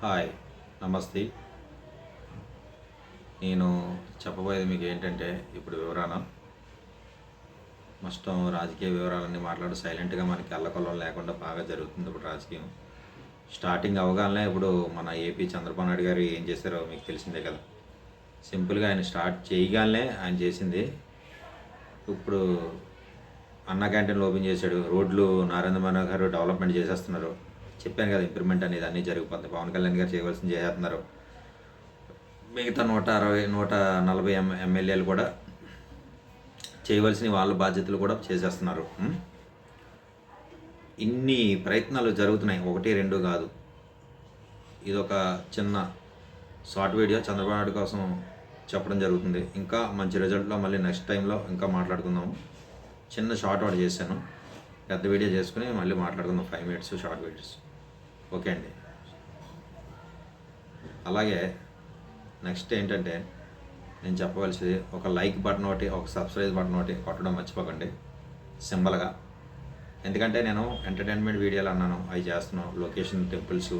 Hi, నమస్తే. నేను చెప్పబోయేది మీకు ఏంటంటే, ఇప్పుడు వివరణ మొత్తం రాజకీయ వివరాలన్నీ మాట్లాడి సైలెంట్గా మనకి అల్లకల్లం లేకుండా బాగా జరుగుతుంది ఇప్పుడు రాజకీయం. స్టార్టింగ్ అవగానే ఇప్పుడు మన ఏపీ చంద్రబాబు నాయుడు గారు ఏం చేశారో మీకు తెలిసిందే కదా. సింపుల్గా ఆయన స్టార్ట్ చేయగానే ఆయన చేసింది, ఇప్పుడు అన్న క్యాంటీన్లు ఓపెన్ చేశాడు, రోడ్లు నరేంద్ర మోడీ గారు డెవలప్మెంట్ చేసేస్తున్నారు. చెప్పాను కదా, ఇంప్రూవ్మెంట్ అనేది అన్నీ జరిగిపోతుంది. పవన్ కళ్యాణ్ గారు చేయవలసింది చేసేస్తున్నారు. మిగతా 140 ఎమ్మెల్యేలు కూడా చేయవలసిన వాళ్ళ బాధ్యతలు కూడా చేసేస్తున్నారు. ఇన్ని ప్రయత్నాలు జరుగుతున్నాయి, ఒకటి రెండు కాదు. ఇదొక చిన్న షార్ట్ వీడియో చంద్రబాబు నాయుడు కోసం చెప్పడం జరుగుతుంది. ఇంకా మంచి రిజల్ట్లో మళ్ళీ నెక్స్ట్ టైంలో ఇంకా మాట్లాడుకుందాము. చిన్న షార్ట్ వాడు చేశాను, పెద్ద వీడియో చేసుకుని మళ్ళీ మాట్లాడుకుందాం. 5 minutes షార్ట్ వీడియోస్. ఓకే అండి. అలాగే నెక్స్ట్ ఏంటంటే, నేను చెప్పవలసింది ఒక లైక్ బటన్ ఒకటి, ఒక సబ్స్క్రైబ్ బటన్ ఒకటి కొట్టడం మర్చిపోకండి సింబల్గా. ఎందుకంటే నేను ఎంటర్టైన్మెంట్ వీడియోలు అన్నాను, అవి చేస్తున్నాను. లొకేషన్, టెంపుల్స్,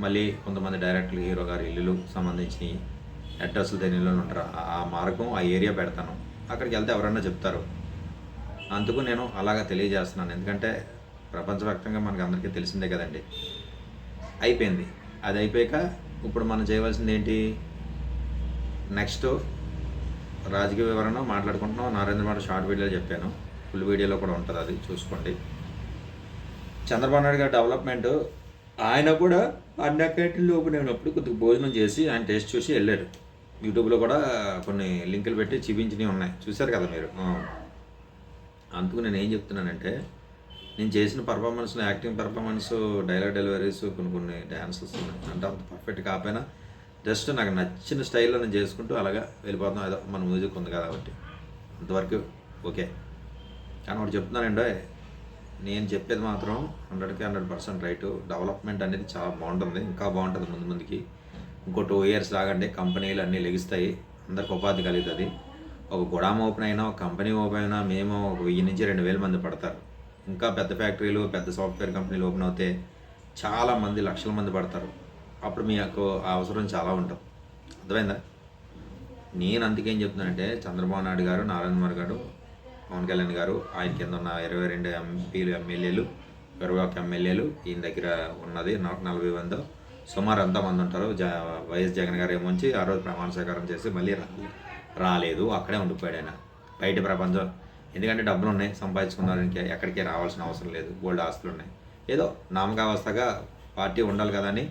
మళ్ళీ కొంతమంది డైరెక్టర్లు, హీరో గారి ఇల్లులు సంబంధించి అడ్రస్లు దేని ఇల్లు ఉంటారు, ఆ మార్గం, ఆ ఏరియా పెడతాను. అక్కడికి వెళ్తే ఎవరన్నా చెప్తారు. అందుకు నేను అలాగా తెలియజేస్తున్నాను. ఎందుకంటే ప్రపంచవ్యాప్తంగా మనకు అందరికీ తెలిసిందే కదండి. అయిపోయింది. అది అయిపోయాక ఇప్పుడు మనం చేయవలసింది ఏంటి, నెక్స్ట్ రాజకీయ వివరణ మాట్లాడుకుంటున్నాం. నరేంద్ర మోడీ షార్ట్ వీడియోలో చెప్పాను, ఫుల్ వీడియోలో కూడా ఉంటుంది, అది చూసుకోండి. చంద్రబాబు నాయుడు గారి డెవలప్మెంట్, ఆయన కూడా అన్న క్యాంటీన్లు ఓపెన్ అయినప్పుడు కొద్దిగా భోజనం చేసి ఆయన టేస్ట్ చూసి వెళ్ళారు. యూట్యూబ్లో కూడా కొన్ని లింకులు పెట్టి చూపించినవి ఉన్నాయి, చూశారు కదా మీరు. అందుకు నేను ఏం చెప్తున్నానంటే, నేను చేసిన పర్ఫార్మెన్స్లో, యాక్టింగ్ పర్ఫార్మెన్స్, డైలాగ్ డెలివరీస్, కొన్ని డ్యాన్సెస్ అంటే అంత పర్ఫెక్ట్ కాకపోయినా జస్ట్ నాకు నచ్చిన స్టైల్లో నేను చేసుకుంటూ అలాగా వెళ్ళిపోతాం. ఏదో మన మ్యూజిక్ ఉంది కాబట్టి అంతవరకు ఓకే. కానీ ఒకటి చెప్తున్నానండి, నేను చెప్పేది మాత్రం 100కి 100% రైటు. డెవలప్మెంట్ అనేది చాలా బాగుంటుంది, ఇంకా బాగుంటుంది ముందు ముందుకి. ఇంకో 2 years లాగండి, కంపెనీలు అన్నీ లెగిస్తాయి, అందరికి ఉపాధి కలుగుతుంది. ఒక గొడామ ఓపెన్ అయినా, ఒక కంపెనీ ఓపెన్ అయినా మేము ఒక 1000 నుంచి 2000 మంది పడతారు. ఇంకా పెద్ద ఫ్యాక్టరీలు, పెద్ద సాఫ్ట్వేర్ కంపెనీలు ఓపెన్ అవుతే చాలామంది, లక్షల మంది పడతారు. అప్పుడు మీకు అవసరం చాలా ఉంటుంది. అర్థమైందా? నేను అందుకేం చెప్తున్నానంటే, చంద్రబాబు నాయుడు గారు, నరేంద్ర మోడీ గారు, పవన్ కళ్యాణ్ గారు, ఆయన కింద ఉన్న 22 ఎంపీలు, ఎమ్మెల్యేలు, 21 ఎమ్మెల్యేలు, ఈయన దగ్గర ఉన్నది 40 మంది సుమారు ఎంతమంది ఉంటారు. వైఎస్ జగన్ గారు ఏమొచ్చి ఆ రోజు ప్రమాణ స్వీకారం చేసి మళ్ళీ రాలేదు, అక్కడే ఉండిపోయాడు ఆయన. బయట ప్రపంచం, ఎందుకంటే డబ్బులు ఉన్నాయి, సంపాదించుకున్నారు, ఇంకా ఎక్కడికి రావాల్సిన అవసరం లేదు, గోల్డ్ ఆస్తులు ఉన్నాయి. ఏదో నామకావస్థగా పార్టీ ఉండాలి కదా అని